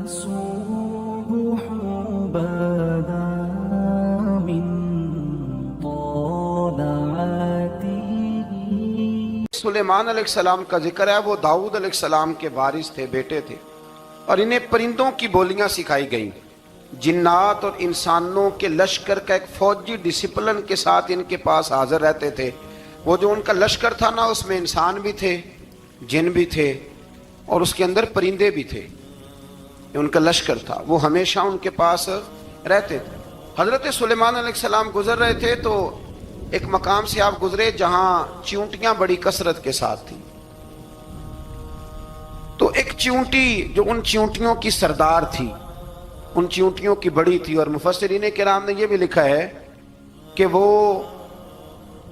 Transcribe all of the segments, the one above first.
الصبح بدا من طلعته. سلیمان علیہ السلام کا ذکر ہے، وہ داؤد علیہ السلام کے وارث تھے، بیٹے تھے، اور انہیں پرندوں کی بولیاں سکھائی گئیں۔ جنات اور انسانوں کے لشکر کا ایک فوجی ڈسپلن کے ساتھ ان کے پاس حاضر رہتے تھے۔ وہ جو ان کا لشکر تھا نا، اس میں انسان بھی تھے، جن بھی تھے، اور اس کے اندر پرندے بھی تھے۔ ان کا لشکر تھا، وہ ہمیشہ ان کے پاس رہتے تھے۔ حضرت سلیمان علیہ السلام گزر رہے تھے تو ایک مقام سے آپ گزرے جہاں چیونٹیاں بڑی کثرت کے ساتھ تھیں۔ تو ایک چیونٹی جو ان چیونٹیوں کی سردار تھی، ان چیونٹیوں کی بڑی تھی، اور مفسرین کرام نے یہ بھی لکھا ہے کہ وہ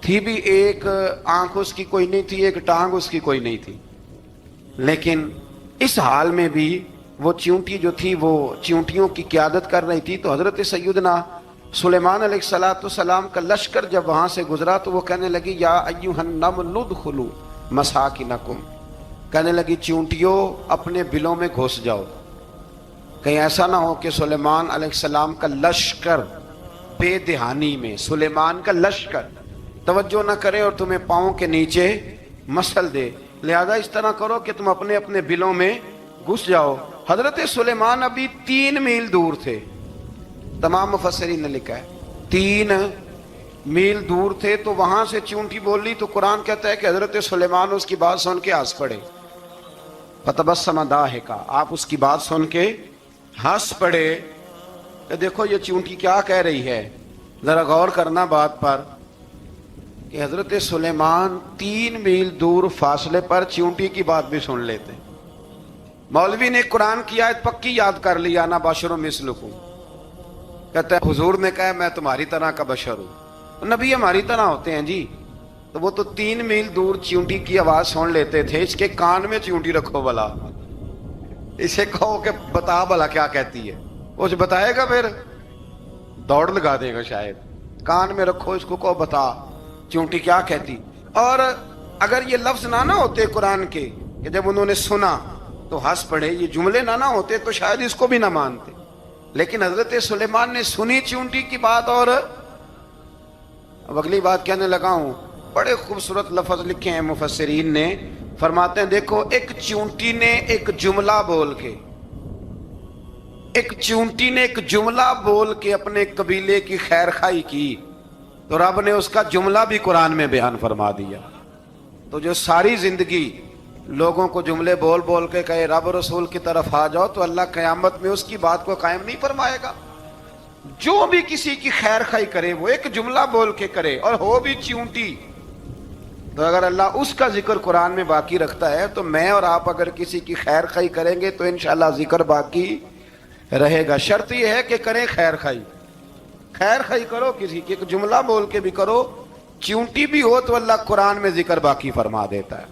تھی بھی، ایک آنکھ اس کی کوئی نہیں تھی، ایک ٹانگ اس کی کوئی نہیں تھی، لیکن اس حال میں بھی وہ چیونٹی جو تھی وہ چیونٹیوں کی قیادت کر رہی تھی۔ تو حضرت سیدنا سلیمان علیہ السلام کا لشکر جب وہاں سے گزرا تو وہ کہنے لگی یا ایھا النمل ادخلوا مساکنکم، کہنے لگی چیونٹیوں اپنے بلوں میں گھس جاؤ، کہیں ایسا نہ ہو کہ سلیمان علیہ السلام کا لشکر بے دہانی میں، سلیمان کا لشکر توجہ نہ کرے اور تمہیں پاؤں کے نیچے مسل دے، لہذا اس طرح کرو کہ تم اپنے اپنے بلوں میں گھس جاؤ۔ حضرت سلیمان ابھی 3 میل دور تھے، تمام مفسرین نے لکھا ہے 3 میل دور تھے، تو وہاں سے چیونٹی بولی تو قرآن کہتا ہے کہ حضرت سلیمان اس کی بات سن کے ہنس پڑے، فتبسم ضاحکا، آپ اس کی بات سن کے ہنس پڑے کہ دیکھو یہ چیونٹی کیا کہہ رہی ہے، ذرا غور کرنا بات پر کہ حضرت سلیمان 3 میل دور فاصلے پر چیونٹی کی بات بھی سن لیتے۔ مولوی نے قرآن کی آیت پکی یاد کر لی، انا بشر مثلکم، کہتا ہے حضور نے کہا میں تمہاری طرح کا بشر ہوں، نبی ہماری طرح ہوتے ہیں جی، تو وہ تو 3 میل دور چیونٹی کی آواز سن لیتے تھے، اس کے کان میں چیونٹی رکھو بلا، اسے کہو کہ بتا بلا کیا کہتی ہے، وہ جو بتائے گا پھر دوڑ لگا دے گا شاید، کان میں رکھو اس کو، کہو بتا چیونٹی کیا کہتی۔ اور اگر یہ لفظ نہ ہوتے قرآن کے کہ جب انہوں نے سنا تو ہنس پڑے، یہ جملے نہ ہوتے تو شاید اس کو بھی نہ مانتے، لیکن حضرت سلیمان نے سنی چیونٹی کی بات، اور اب اگلی بات کہنے لگا ہوں، بڑے خوبصورت لفظ لکھے ہیں مفسرین نے، فرماتے ہیں دیکھو ایک چیونٹی نے ایک جملہ بول کے اپنے قبیلے کی خیر خواہی کی، تو رب نے اس کا جملہ بھی قرآن میں بیان فرما دیا۔ تو جو ساری زندگی لوگوں کو جملے بول بول کے کہے رب رسول کی طرف آ جاؤ، تو اللہ قیامت میں اس کی بات کو قائم نہیں فرمائے گا۔ جو بھی کسی کی خیر خواہی کرے وہ ایک جملہ بول کے کرے، اور ہو بھی چیونٹی، تو اگر اللہ اس کا ذکر قرآن میں باقی رکھتا ہے تو میں اور آپ اگر کسی کی خیر خواہی کریں گے تو انشاءاللہ ذکر باقی رہے گا۔ شرط یہ ہے کہ کریں خیر خواہی کرو، کسی کی ایک جملہ بول کے بھی کرو، چیونٹی بھی ہو تو اللہ قرآن میں ذکر باقی فرما دیتا ہے۔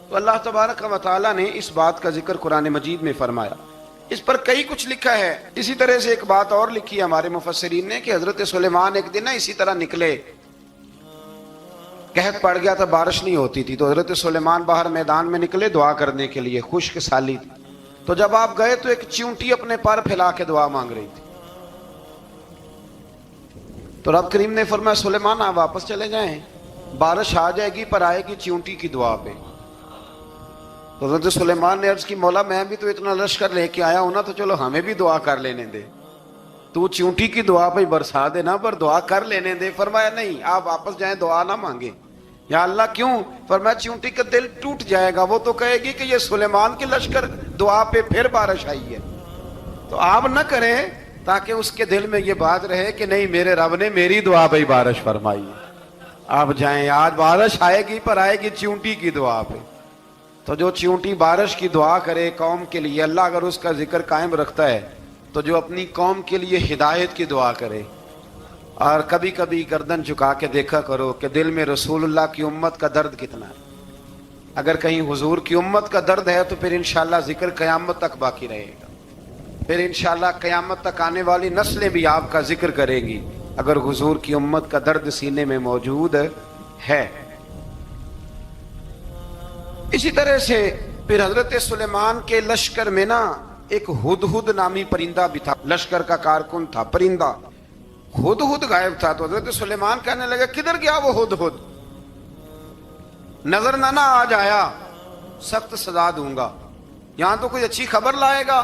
تو اللہ تبارک و تعالیٰ نے اس بات کا ذکر قرآن مجید میں فرمایا، اس پر کئی کچھ لکھا ہے۔ اسی طرح سے ایک بات اور لکھی ہے ہمارے مفسرین نے کہ حضرت سلیمان ایک دن اسی طرح نکلے، قحط پڑ گیا تھا، بارش نہیں ہوتی تھی، تو حضرت سلیمان باہر میدان میں نکلے دعا کرنے کے لیے، خشک سالی تھی، تو جب آپ گئے تو ایک چیونٹی اپنے پر پھیلا کے دعا مانگ رہی تھی، تو رب کریم نے فرمایا سلیمان آپ واپس چلے جائیں، بارش آ جائے گی پر آئے گی چیونٹی کی دعا پہ۔ تو حضرت سلیمان نے عرض کی مولا میں بھی تو اتنا لشکر لے کے آیا ہوں نا، تو چلو ہمیں بھی دعا کر لینے دے، تو چیونٹی کی دعا پہ برسا دینا پر دعا کر لینے دے۔ فرمایا نہیں آپ واپس جائیں، دعا نہ مانگے۔ یا اللہ کیوں؟ فرمایا چیونٹی کا دل ٹوٹ جائے گا، وہ تو کہے گی کہ یہ سلیمان کے لشکر دعا پہ پھر بارش آئی ہے، تو آپ نہ کریں تاکہ اس کے دل میں یہ بات رہے کہ نہیں میرے رب نے میری دعا پہ بارش فرمائی ہے۔ آپ جائیں، آج بارش آئے گی پر آئے گی چیونٹی کی دعا پہ۔ تو جو چیونٹی بارش کی دعا کرے قوم کے لیے، اللہ اگر اس کا ذکر قائم رکھتا ہے تو جو اپنی قوم کے لیے ہدایت کی دعا کرے، اور کبھی کبھی گردن جھکا کے دیکھا کرو کہ دل میں رسول اللہ کی امت کا درد کتنا ہے۔ اگر کہیں حضور کی امت کا درد ہے تو پھر انشاءاللہ ذکر قیامت تک باقی رہے گا، پھر انشاءاللہ قیامت تک آنے والی نسلیں بھی آپ کا ذکر کرے گی اگر حضور کی امت کا درد سینے میں موجود ہے۔ اسی طرح سے پھر حضرت سلیمان کے لشکر میں نا ایک ہدہد نامی پرندہ بھی تھا، لشکر کا کارکن تھا، پرندہ ہدہد غائب تھا. تو حضرت سلیمان کہنے لگے کدھر گیا وہ ہدہد؟ نظر نہ آ جایا سخت سزا دوں گا. یہاں تو کوئی اچھی خبر لائے گا،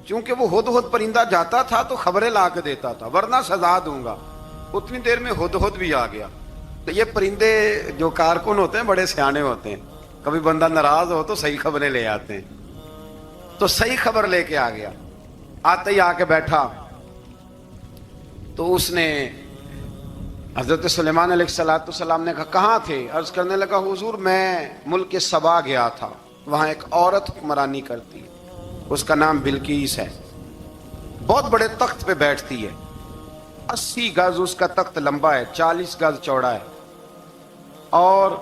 چونکہ وہ ہدہد پرندہ جاتا تھا تو خبریں لا کے دیتا تھا، ورنہ سزا دوں گا. اتنی دیر میں ہدہد بھی آ گیا. تو یہ پرندے جو کارکن ہوتے ہیں بڑے سیانے ہوتے ہیں، کبھی بندہ ناراض ہو تو صحیح خبریں لے آتے ہیں. تو صحیح خبر لے کے آ گیا. آتے ہی آ کے بیٹھا تو اس نے حضرت سلیمان علیہ السلام نے کہا کہاں تھے؟ عرض کرنے لگا حضور میں ملک سبا گیا تھا، وہاں ایک عورت حکمرانی کرتی ہے، اس کا نام بلقیس ہے، بہت بڑے تخت پہ بیٹھتی ہے، 80 گز اس کا تخت لمبا ہے، 40 گز چوڑا ہے، اور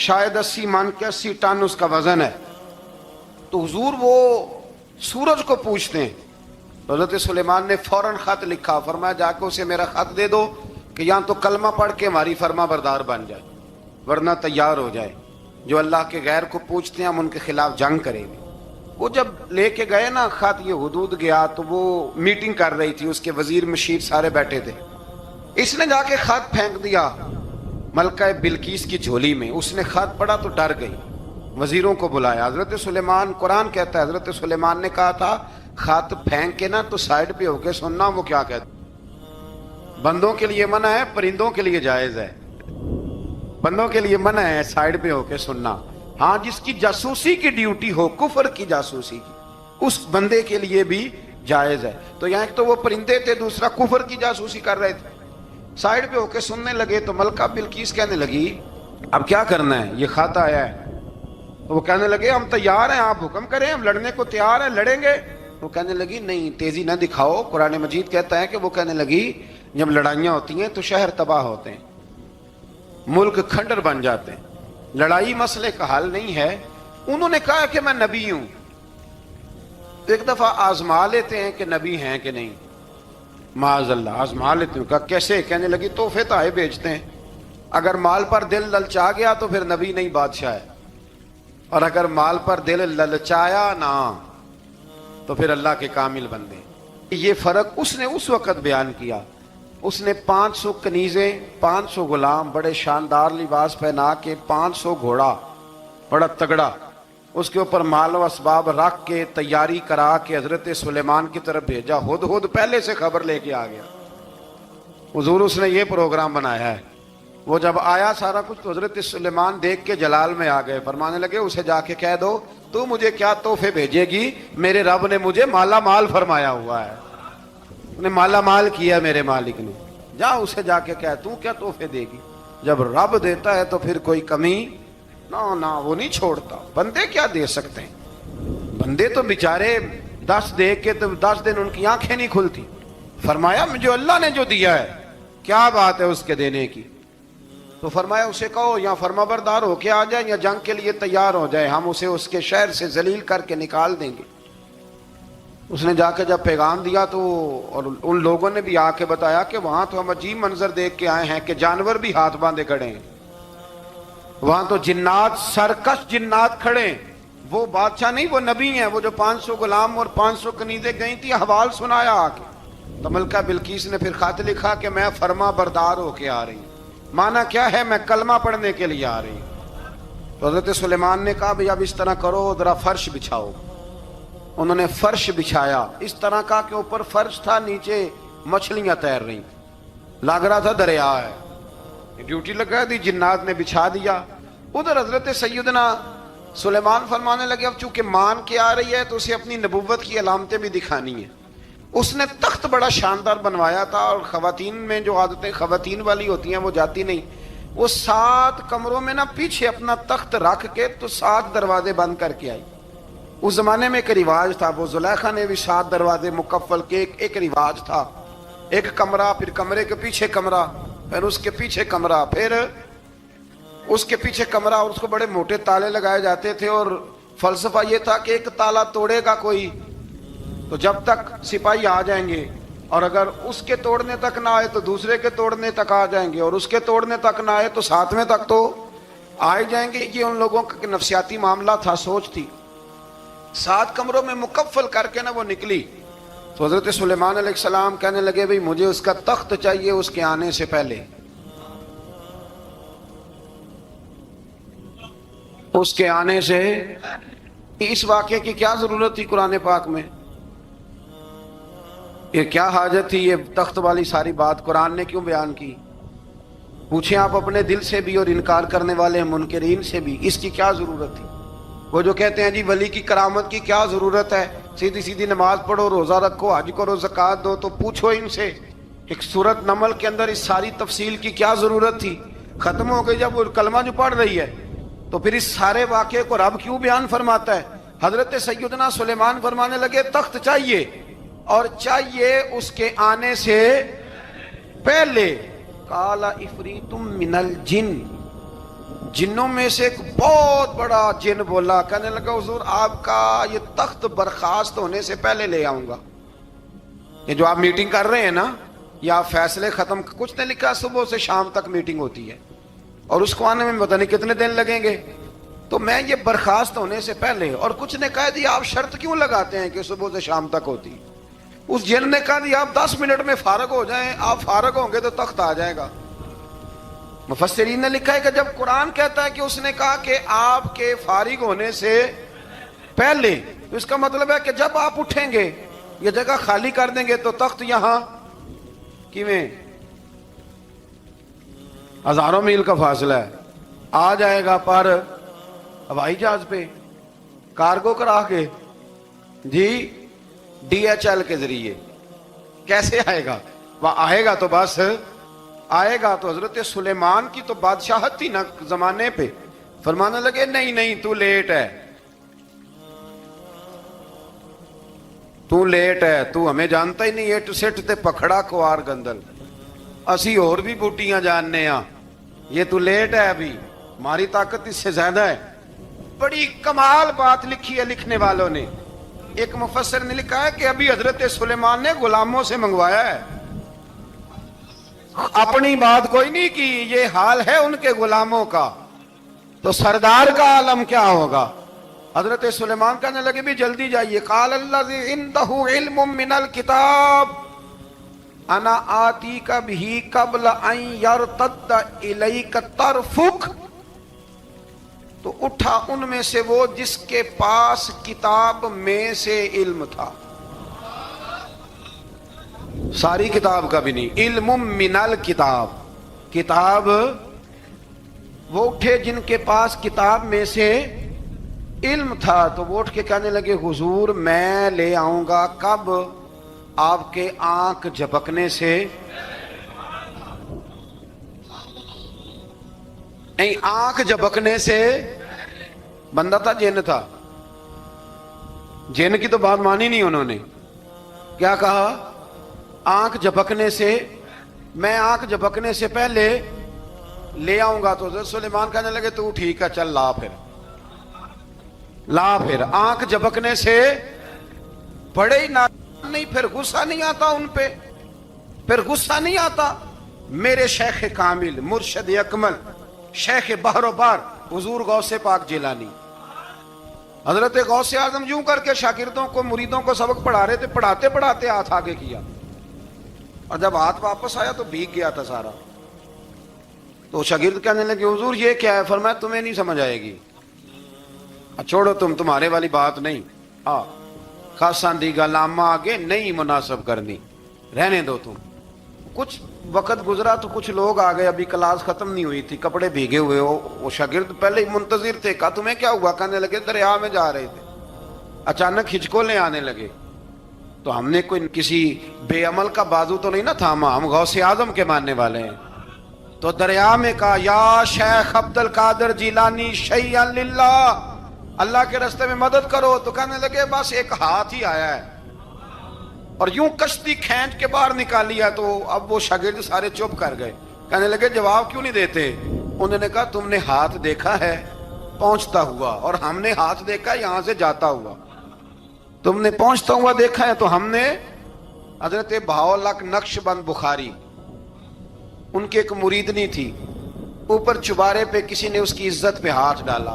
شاید 80 من کے 80 ٹن اس کا وزن ہے. تو حضور وہ سورج کو پوچھتے ہیں. تو حضرت سلیمان نے فوراً خط لکھا، فرمایا جا کے اسے میرا خط دے دو کہ یہاں تو کلمہ پڑھ کے ہماری فرما بردار بن جائے، ورنہ تیار ہو جائے. جو اللہ کے غیر کو پوچھتے ہیں ہم ان کے خلاف جنگ کریں گے. وہ جب لے کے گئے نا خط، یہ حدود گیا تو وہ میٹنگ کر رہی تھی، اس کے وزیر مشیر سارے بیٹھے تھے. اس نے جا کے خط پھینک دیا ملکہ بلقیس کی جھولی میں. اس نے خط پڑھا تو ڈر گئی، وزیروں کو بلایا. حضرت سلیمان، قرآن کہتا ہے حضرت سلیمان نے کہا تھا خط پھینک کے نا تو سائڈ پہ ہو کے سننا وہ کیا کہتا. بندوں کے لیے منع ہے، پرندوں کے لیے جائز ہے. بندوں کے لیے منع ہے سائڈ پہ ہو کے سننا. ہاں جس کی جاسوسی کی ڈیوٹی ہو، کفر کی جاسوسی کی، اس بندے کے لیے بھی جائز ہے. تو یہاں ایک تو وہ پرندے تھے، دوسرا کفر کی جاسوسی کر رہے تھے. سائڈ پہ ہو کے سننے لگے. تو ملکہ بلقیس کہنے لگی اب کیا کرنا ہے، یہ خط آیا ہے. تو وہ کہنے لگے ہم تیار ہیں، آپ حکم کریں، ہم لڑنے کو تیار ہیں، لڑیں گے. وہ کہنے لگی نہیں تیزی نہ دکھاؤ. قرآن مجید کہتا ہے کہ وہ کہنے لگی جب لڑائیاں ہوتی ہیں تو شہر تباہ ہوتے ہیں، ملک کھنڈر بن جاتے ہیں، لڑائی مسئلے کا حل نہیں ہے. انہوں نے کہا کہ میں نبی ہوں. ایک دفعہ آزما لیتے ہیں کہ نبی ہیں کہ نہیں، معاذ اللہ آزما لیتے ہیں. کہا کیسے؟ کہنے لگی تحفے تحائف بیچتے ہیں، اگر مال پر دل للچا گیا تو پھر نبی نہیں بادشاہ ہے، اور اگر مال پر دل للچایا نہ تو پھر اللہ کے کامل بندے. یہ فرق اس نے اس وقت بیان کیا. اس نے 500 کنیزیں، 500 غلام، بڑے شاندار لباس پہنا کے، 500 گھوڑا بڑا تگڑا، اس کے اوپر مال و اسباب رکھ کے تیاری کرا کے حضرت سلیمان کی طرف بھیجا. ہدہد پہلے سے خبر لے کے آ گیا. حضور اس نے یہ پروگرام بنایا ہے. وہ جب آیا سارا کچھ تو حضرت سلیمان دیکھ کے جلال میں آ گئے. فرمانے لگے اسے جا کے کہہ دو تو مجھے کیا تحفے بھیجے گی، میرے رب نے مجھے مالا مال فرمایا ہوا ہے، انہیں مالا مال کیا میرے مالک نے. جا اسے جا کے کہہ تو کیا تحفے دے گی. جب رب دیتا ہے تو پھر کوئی کمی نہ وہ نہیں چھوڑتا. بندے کیا دے سکتے ہیں، بندے تو بیچارے 10 دے کے تو 10 دن ان کی آنکھیں نہیں کھلتی. فرمایا جو اللہ نے جو دیا ہے کیا بات ہے اس کے دینے کی. تو فرمایا اسے کہو یا فرما بردار ہو کے آ جائے یا جنگ کے لیے تیار ہو جائے، ہم اسے اس کے شہر سے ذلیل کر کے نکال دیں گے. اس نے جا کے جب پیغام دیا تو اور ان لوگوں نے بھی آ کے بتایا کہ وہاں تو ہم عجیب منظر دیکھ کے آئے ہیں کہ جانور بھی ہاتھ باندھے کھڑے ہیں، وہاں تو جنات، سرکش جنات کھڑے ہیں. وہ بادشاہ نہیں، وہ نبی ہیں. وہ جو 500 غلام اور 500 کنیزیں گئی تھی، حوال سنایا آ کے. تو ملکہ بلقیس نے پھر خط لکھا کہ میں فرما بردار ہو کے آ رہی ہوں. مانا کیا ہے، میں کلمہ پڑھنے کے لیے آ رہی ہوں. تو حضرت سلیمان نے کہا بھئی اب اس طرح کرو، ذرا فرش بچھاؤ. انہوں نے فرش بچھایا اس طرح کا کہ اوپر فرش تھا، نیچے مچھلیاں تیر رہی، لگ رہا تھا دریا ہے. ڈیوٹی لگا دی، جنات نے بچھا دیا. ادھر حضرت سیدنا سلیمان فرمانے لگے اب چونکہ مان کے آ رہی ہے تو اسے اپنی نبوت کی علامتیں بھی دکھانی ہیں. اس نے تخت بڑا شاندار بنوایا تھا، اور خواتین میں جو عادتیں خواتین والی ہوتی ہیں وہ جاتی نہیں. وہ 7 کمروں میں نا پیچھے اپنا تخت رکھ کے تو 7 دروازے بند کر کے آئی. اس زمانے میں ایک رواج تھا، وہ زلیخا نے بھی 7 دروازے مکفل کے ایک رواج تھا. ایک کمرہ، پھر کمرے کے پیچھے کمرہ، پھر اس کے پیچھے کمرہ، پھر اس کے پیچھے کمرہ، اور اس کو بڑے موٹے تالے لگائے جاتے تھے. اور فلسفہ یہ تھا کہ ایک تالا توڑے گا کوئی تو جب تک سپاہی آ جائیں گے، اور اگر اس کے توڑنے تک نہ آئے تو دوسرے کے توڑنے تک آ جائیں گے، اور اس کے توڑنے تک نہ آئے تو 7ویں تک تو آ جائیں گے. یہ ان لوگوں کا نفسیاتی معاملہ تھا، سوچ تھی. 7 کمروں میں مکفل کر کے نا وہ نکلی تو حضرت سلیمان علیہ السلام کہنے لگے بھئی مجھے اس کا تخت چاہیے اس کے آنے سے پہلے. اس کے آنے سے اس واقعے کی کیا ضرورت تھی قرآن پاک میں؟ یہ کیا حاجت تھی یہ تخت والی ساری بات قرآن نے کیوں بیان کی؟ پوچھیں آپ اپنے دل سے بھی اور انکار کرنے والے منکرین سے بھی، اس کی کیا ضرورت تھی؟ وہ جو کہتے ہیں جی ولی کی کرامت کی کیا ضرورت ہے، سیدھی سیدھی نماز پڑھو، روزہ رکھو، حج کرو، زکوٰۃ دو، تو پوچھو ان سے ایک سورت نمل کے اندر اس ساری تفصیل کی کیا ضرورت تھی؟ ختم ہو گئی جب وہ کلمہ جو پڑھ رہی ہے تو پھر اس سارے واقعے کو رب کیوں بیان فرماتا ہے؟ حضرت سیدنا سلیمان فرمانے لگے تخت چاہیے، اور چاہیے اس کے آنے سے پہلے. قال عفریت من الجن، جنوں میں سے ایک بہت بڑا جن بولا، کہنے لگا حضور آپ کا یہ تخت برخاست ہونے سے پہلے لے آؤں گا. یہ جو آپ میٹنگ کر رہے ہیں نا، یا فیصلے ختم، کچھ نے لکھا صبح سے شام تک میٹنگ ہوتی ہے اور اس کو آنے میں پتہ نہیں کتنے دن لگیں گے، تو میں یہ برخاست ہونے سے پہلے. اور کچھ نے کہا دی آپ شرط کیوں لگاتے ہیں کہ صبح سے شام تک ہوتی؟ اس جن نے کہا دی آپ 10 منٹ میں فارغ ہو جائیں، آپ فارغ ہوں گے تو تخت آ جائے گا. مفسرین نے لکھا ہے کہ جب قرآن کہتا ہے کہ اس نے کہا کہ آپ کے فارغ ہونے سے پہلے، تو اس کا مطلب ہے کہ جب آپ اٹھیں گے یہ جگہ خالی کر دیں گے تو تخت یہاں کیویں ہزاروں میل کا فاصلہ ہے آ جائے گا، پر ہوائی جہاز پہ کارگو کرا کے جی DHL کے ذریعے کیسے آئے گا؟ وہ آئے گا تو بس آئے گا. تو حضرت سلیمان کی تو بادشاہت تھی نا زمانے پہ، فرمانے لگے نہیں نہیں تو لیٹ ہے، تو لیٹ ہے، تو ہمیں جانتا ہی نہیں. ایٹ سٹ تے پکھڑا کوار گندل، اسی اور بھی بوٹیاں جاننے ہاں، یہ تو لیٹ ہے، ابھی ہماری طاقت اس سے زیادہ ہے. بڑی کمال بات لکھی ہے لکھنے والوں نے. ایک مفسر نے لکھا ہے کہ ابھی حضرت سلیمان نے غلاموں سے منگوایا ہے، اپنی بات کوئی نہیں کی. یہ حال ہے ان کے غلاموں کا، تو سردار کا عالم کیا ہوگا؟ حضرت سلیمان کہنے لگے بھی جلدی جائیے. قال الذی عنده علم من الکتاب انا آتیک بہ قبل ان یرتد الیک طرفک. تو اٹھا ان میں سے وہ جس کے پاس کتاب میں سے علم تھا، ساری کتاب کا بھی نہیں، علم من الکتاب، کتاب. وہ اٹھے جن کے پاس کتاب میں سے علم تھا، تو وہ اٹھ کے کہنے لگے حضور میں لے آؤں گا. کب؟ آپ کے آنکھ جھپکنے سے. نہیں، آنکھ جھپکنے سے. بندہ تھا جن تھا؟ جن کی تو بات مانی نہیں انہوں نے. کیا کہا؟ آنکھ جھپکنے سے. میں آنکھ جھپکنے سے پہلے لے آؤں گا. تو حضرت سلیمان کہنے لگے تو ٹھیک ہے چل لا پھر لا. پھر آنکھ جھپکنے سے بڑے ہی نہیں، پھر غصہ نہیں آتا ان پہ، پھر غصہ نہیں آتا. میرے شیخ کامل، مرشد اکمل، شیخ بحر و بار حضور غوث پاک جیلانی، حضرت غوث اعظم یوں کر کے شاگردوں کو، مریدوں کو سبق پڑھا رہے تھے، پڑھاتے پڑھاتے ہاتھ آگے کیا، اور جب ہاتھ واپس آیا تو بھیگ گیا تھا سارا. تو شاگرد کہنے لگے حضور یہ کیا ہے؟ فرمایا تمہیں نہیں سمجھ آئے گی، چھوڑو تمہارے والی بات نہیں. خاصاں دی گل آما آگے نہیں مناسب کرنی، رہنے دو تم. کچھ وقت گزرا تو کچھ لوگ آ گئے، ابھی کلاس ختم نہیں ہوئی تھی، کپڑے بھیگے ہوئے ہو. وہ شاگرد پہلے ہی منتظر تھے. کہا تمہیں کیا ہوا؟ کہنے لگے دریا میں جا رہے تھے، اچانک ہچکولیں آنے لگے. تو ہم نے کوئی کسی بے عمل کا بازو تو نہیں نہ تھاما، ہم غوث اعظم کے ماننے والے ہیں. تو دریا میں کہا یا شیخ عبد القادر جیلانی شیئا للہ، اللہ کے راستے میں مدد کرو. تو کہنے لگے بس ایک ہاتھ ہی آیا ہے، اور یوں کشتی کھینچ کے باہر نکالی ہے. تو اب وہ شاگرد سارے چپ کر گئے. کہنے لگے جواب کیوں نہیں دیتے؟ انہوں نے کہا تم نے ہاتھ دیکھا ہے پہنچتا ہوا، اور ہم نے ہاتھ دیکھا ہے یہاں سے جاتا ہوا. تم نے پہنچتا ہوا دیکھا ہے، تو ہم نے حضرت بہاؤالحق نقش بند بخاری، ان کی ایک مریدنی تھی، اوپر چبارے پہ کسی نے اس کی عزت پہ ہاتھ ڈالا.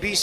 20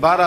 12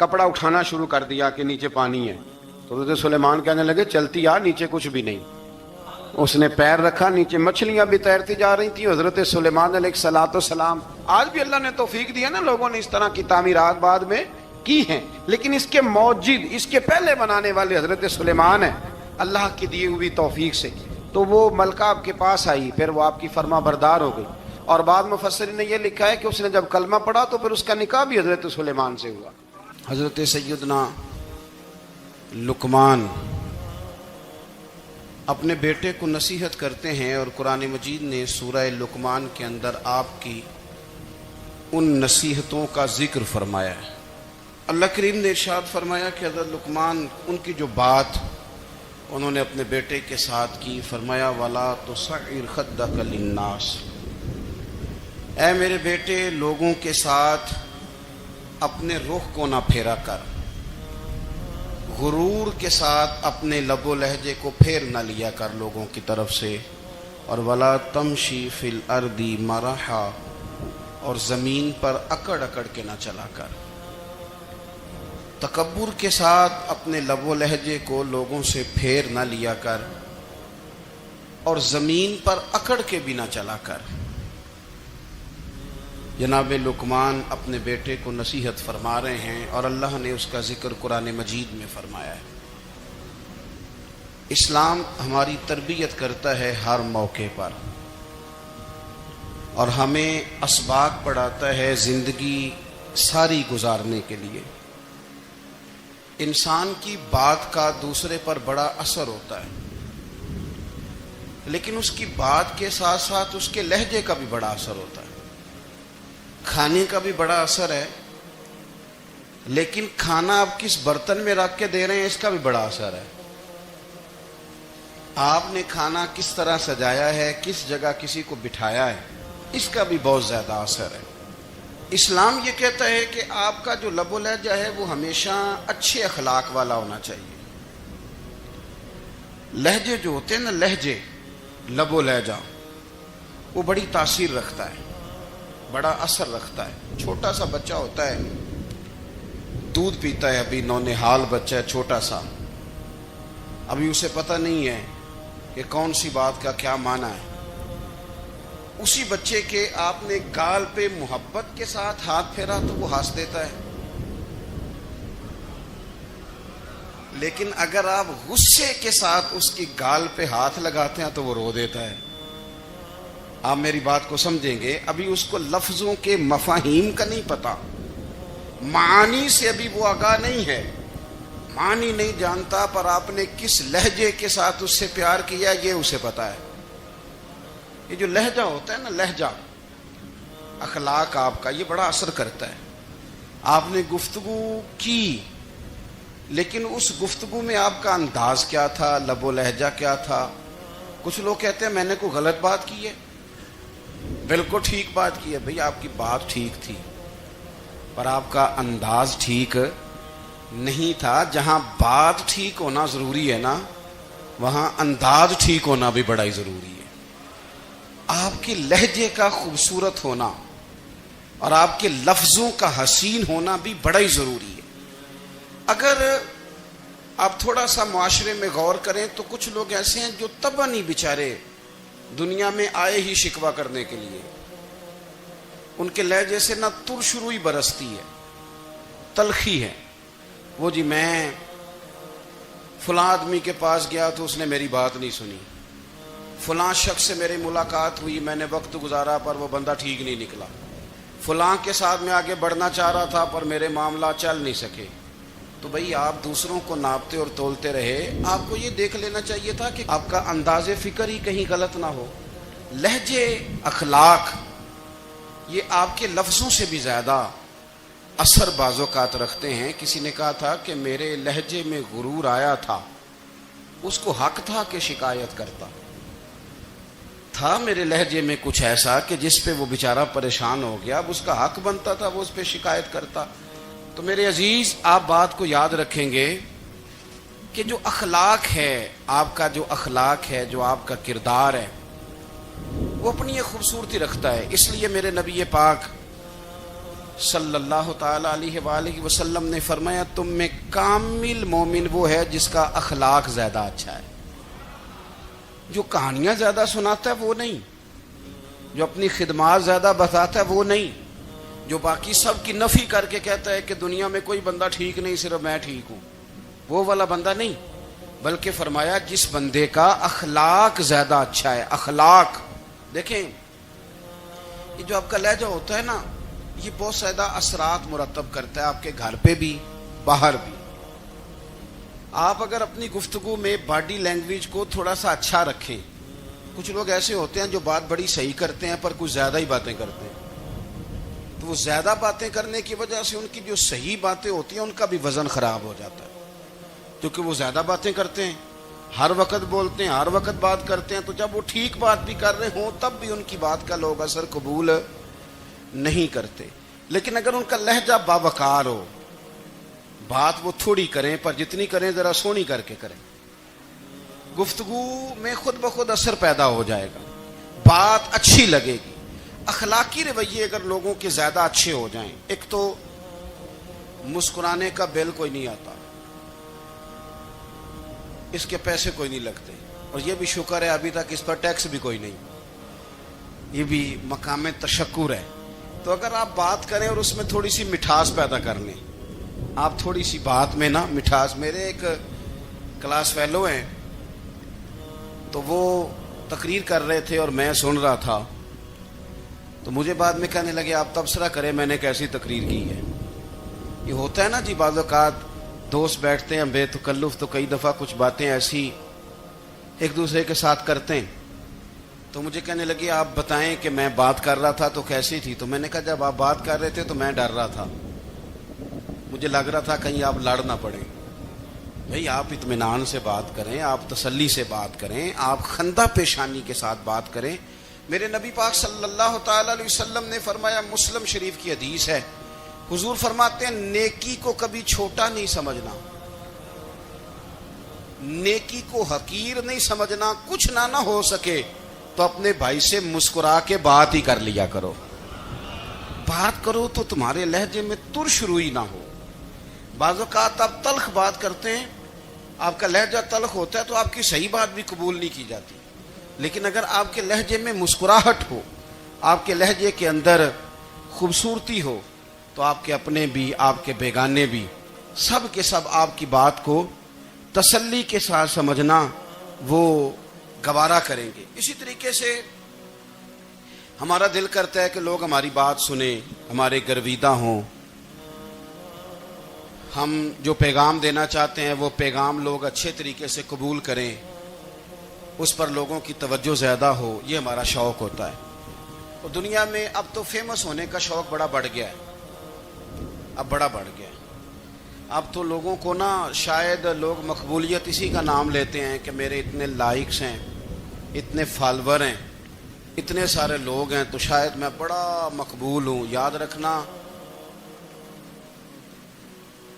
کپڑا اٹھانا شروع کر دیا کہ نیچے پانی ہے. تو حضرت سلیمان کہنے لگے چلتی آ, نیچے کچھ بھی نہیں. اس نے پیر رکھا, نیچے مچھلیاں بھی تیرتی جا رہی تھیں. حضرت سلیمان علیہ الصلوۃ والسلام, آج بھی اللہ نے توفیق دی ہے نا, لوگوں نے اس طرح کی تعمیرات بعد میں کی ہیں, لیکن اس کے موجد, اس کے پہلے بنانے والے حضرت سلیمان ہیں اللہ کی دی ہوئی توفیق سے. تو وہ ملکہ آپ کے پاس آئی, پھر وہ آپ کی فرما بردار ہو گئی. اور بعد مفسرین نے یہ لکھا ہے کہ اس نے جب کلمہ پڑھا تو پھر اس کا نکاح بھی حضرت سلیمان سے ہوا. حضرت سیدنا لقمان اپنے بیٹے کو نصیحت کرتے ہیں, اور قرآن مجید نے سورہ لقمان کے اندر آپ کی ان نصیحتوں کا ذکر فرمایا ہے. اللہ کریم نے ارشاد فرمایا کہ حضرت لقمان, ان کی جو بات انہوں نے اپنے بیٹے کے ساتھ کی, فرمایا وَلَا تُصَعِّرْ خَدَّكَ لِلنَّاسِ, اے میرے بیٹے لوگوں کے ساتھ اپنے رخ کو نہ پھیرا کر, غرور کے ساتھ اپنے لب و لہجے کو پھیر نہ لیا کر لوگوں کی طرف سے. اور وَلَا تَمْشِي فِي الْأَرْضِ مَرَحًا, اور زمین پر اکڑ اکڑ کے نہ چلا کر. تکبر کے ساتھ اپنے لب و لہجے کو لوگوں سے پھیر نہ لیا کر, اور زمین پر اکڑ کے بھی نہ چلا کر. جناب لقمان اپنے بیٹے کو نصیحت فرما رہے ہیں, اور اللہ نے اس کا ذکر قرآن مجید میں فرمایا ہے. اسلام ہماری تربیت کرتا ہے ہر موقع پر, اور ہمیں اسباق پڑھاتا ہے زندگی ساری گزارنے کے لیے. انسان کی بات کا دوسرے پر بڑا اثر ہوتا ہے, لیکن اس کی بات کے ساتھ ساتھ اس کے لہجے کا بھی بڑا اثر ہوتا ہے. کھانے کا بھی بڑا اثر ہے, لیکن کھانا آپ کس برتن میں رکھ کے دے رہے ہیں اس کا بھی بڑا اثر ہے. آپ نے کھانا کس طرح سجایا ہے, کس جگہ کسی کو بٹھایا ہے, اس کا بھی بہت زیادہ اثر ہے. اسلام یہ کہتا ہے کہ آپ کا جو لب و لہجہ ہے وہ ہمیشہ اچھے اخلاق والا ہونا چاہیے. لہجے جو ہوتے ہیں نا, لہجے, لب و لہجہ, وہ بڑی تاثیر رکھتا ہے, بڑا اثر رکھتا ہے. چھوٹا سا بچہ ہوتا ہے, دودھ پیتا ہے, ابھی نونہال بچہ ہے چھوٹا سا, ابھی اسے پتہ نہیں ہے کہ کون سی بات کا کیا معنی ہے. اسی بچے کے آپ نے گال پہ محبت کے ساتھ ہاتھ پھیرا تو وہ ہنس دیتا ہے, لیکن اگر آپ غصے کے ساتھ اس کی گال پہ ہاتھ لگاتے ہیں تو وہ رو دیتا ہے. آپ میری بات کو سمجھیں گے, ابھی اس کو لفظوں کے مفاہیم کا نہیں پتا, معانی سے ابھی وہ آگاہ نہیں ہے, معنی نہیں جانتا, پر آپ نے کس لہجے کے ساتھ اس سے پیار کیا یہ اسے پتا ہے. یہ جو لہجہ ہوتا ہے نا, لہجہ, اخلاق آپ کا, یہ بڑا اثر کرتا ہے. آپ نے گفتگو کی, لیکن اس گفتگو میں آپ کا انداز کیا تھا, لب و لہجہ کیا تھا. کچھ لوگ کہتے ہیں میں نے کوئی غلط بات کی ہے, بالکل ٹھیک بات کی ہے. بھئی آپ کی بات ٹھیک تھی, پر آپ کا انداز ٹھیک نہیں تھا. جہاں بات ٹھیک ہونا ضروری ہے نا, وہاں انداز ٹھیک ہونا بھی بڑا ہی ضروری ہے. آپ کے لہجے کا خوبصورت ہونا اور آپ کے لفظوں کا حسین ہونا بھی بڑا ہی ضروری ہے. اگر آپ تھوڑا سا معاشرے میں غور کریں تو کچھ لوگ ایسے ہیں جو طبعاً ہی بیچارے دنیا میں آئے ہی شکوہ کرنے کے لیے. ان کے لہجے سے نہ ترش روئی برستی ہے, تلخی ہے. وہ جی میں فلاں آدمی کے پاس گیا تو اس نے میری بات نہیں سنی, فلاں شخص سے میری ملاقات ہوئی, میں نے وقت گزارا پر وہ بندہ ٹھیک نہیں نکلا, فلاں کے ساتھ میں آگے بڑھنا چاہ رہا تھا پر میرے معاملہ چل نہیں سکے. تو بھئی آپ دوسروں کو ناپتے اور تولتے رہے, آپ کو یہ دیکھ لینا چاہیے تھا کہ آپ کا انداز فکر ہی کہیں غلط نہ ہو. لہجے, اخلاق, یہ آپ کے لفظوں سے بھی زیادہ اثر بعض اوقات رکھتے ہیں. کسی نے کہا تھا کہ میرے لہجے میں غرور آیا تھا, اس کو حق تھا کہ شکایت کرتا تھا. میرے لہجے میں کچھ ایسا کہ جس پہ وہ بیچارہ پریشان ہو گیا, اب اس کا حق بنتا تھا وہ اس پہ شکایت کرتا. تو میرے عزیز, آپ بات کو یاد رکھیں گے کہ جو اخلاق ہے, آپ کا جو اخلاق ہے, جو آپ کا کردار ہے, وہ اپنی ایک خوبصورتی رکھتا ہے. اس لیے میرے نبی پاک صلی اللہ تعالی علیہ وآلہ وسلم نے فرمایا تم میں کامل مومن وہ ہے جس کا اخلاق زیادہ اچھا ہے. جو کہانیاں زیادہ سناتا ہے وہ نہیں, جو اپنی خدمات زیادہ بتاتا ہے وہ نہیں, جو باقی سب کی نفی کر کے کہتا ہے کہ دنیا میں کوئی بندہ ٹھیک نہیں صرف میں ٹھیک ہوں, وہ والا بندہ نہیں. بلکہ فرمایا جس بندے کا اخلاق زیادہ اچھا ہے. اخلاق دیکھیں, یہ جو آپ کا لہجہ ہوتا ہے نا, یہ بہت زیادہ اثرات مرتب کرتا ہے آپ کے گھر پہ بھی باہر بھی. آپ اگر اپنی گفتگو میں باڈی لینگویج کو تھوڑا سا اچھا رکھیں, کچھ لوگ ایسے ہوتے ہیں جو بات بڑی صحیح کرتے ہیں پر کچھ زیادہ ہی باتیں کرتے ہیں, تو وہ زیادہ باتیں کرنے کی وجہ سے ان کی جو صحیح باتیں ہوتی ہیں ان کا بھی وزن خراب ہو جاتا ہے, کیونکہ وہ زیادہ باتیں کرتے ہیں, ہر وقت بولتے ہیں, ہر وقت بات کرتے ہیں. تو جب وہ ٹھیک بات بھی کر رہے ہوں تب بھی ان کی بات کا لوگ اثر قبول نہیں کرتے. لیکن اگر ان کا لہجہ باوقار ہو, بات وہ تھوڑی کریں پر جتنی کریں ذرا سونی کر کے کریں, گفتگو میں خود بخود اثر پیدا ہو جائے گا, بات اچھی لگے گی. اخلاقی رویے اگر لوگوں کے زیادہ اچھے ہو جائیں, ایک تو مسکرانے کا بل کوئی نہیں آتا, اس کے پیسے کوئی نہیں لگتے, اور یہ بھی شکر ہے ابھی تک اس پر ٹیکس بھی کوئی نہیں, یہ بھی مقام تشکر ہے. تو اگر آپ بات کریں اور اس میں تھوڑی سی مٹھاس پیدا کر لیں, آپ تھوڑی سی بات میں نا مٹھاس. میرے ایک کلاس فیلو ہیں, تو وہ تقریر کر رہے تھے اور میں سن رہا تھا, تو مجھے بعد میں کہنے لگے آپ تبصرہ کریں میں نے کیسی تقریر کی ہے. یہ ہوتا ہے نا جی, بعض اوقات دوست بیٹھتے ہیں بے تکلف تو کئی دفعہ کچھ باتیں ایسی ایک دوسرے کے ساتھ کرتے ہیں. تو مجھے کہنے لگے آپ بتائیں کہ میں بات کر رہا تھا تو کیسی تھی. تو میں نے کہا جب آپ بات کر رہے تھے تو میں ڈر رہا تھا, مجھے لگ رہا تھا کہیں آپ لڑ نہ پڑیں. بھئی آپ اطمینان سے بات کریں, آپ تسلی سے بات کریں, آپ خندہ پیشانی کے ساتھ بات کریں. میرے نبی پاک صلی اللہ تعالی علیہ وسلم نے فرمایا, مسلم شریف کی حدیث ہے, حضور فرماتے ہیں نیکی کو کبھی چھوٹا نہیں سمجھنا, نیکی کو حقیر نہیں سمجھنا. کچھ نہ ہو سکے تو اپنے بھائی سے مسکرا کے بات ہی کر لیا کرو. بات کرو تو تمہارے لہجے میں ترش روئی نہ ہو. بعض اوقات آپ تلخ بات کرتے ہیں, آپ کا لہجہ تلخ ہوتا ہے تو آپ کی صحیح بات بھی قبول نہیں کی جاتی. لیکن اگر آپ کے لہجے میں مسکراہٹ ہو, آپ کے لہجے کے اندر خوبصورتی ہو, تو آپ کے اپنے بھی آپ کے بیگانے بھی سب کے سب آپ کی بات کو تسلی کے ساتھ سمجھنا وہ گوارا کریں گے. اسی طریقے سے ہمارا دل کرتا ہے کہ لوگ ہماری بات سنیں, ہمارے گرویدہ ہوں, ہم جو پیغام دینا چاہتے ہیں وہ پیغام لوگ اچھے طریقے سے قبول کریں, اس پر لوگوں کی توجہ زیادہ ہو, یہ ہمارا شوق ہوتا ہے. اور دنیا میں اب تو فیمس ہونے کا شوق بڑا بڑھ گیا ہے, اب بڑا بڑھ گیا ہے. اب تو لوگوں کو نا شاید لوگ مقبولیت اسی کا نام لیتے ہیں کہ میرے اتنے لائکس ہیں, اتنے فالور ہیں, اتنے سارے لوگ ہیں تو شاید میں بڑا مقبول ہوں. یاد رکھنا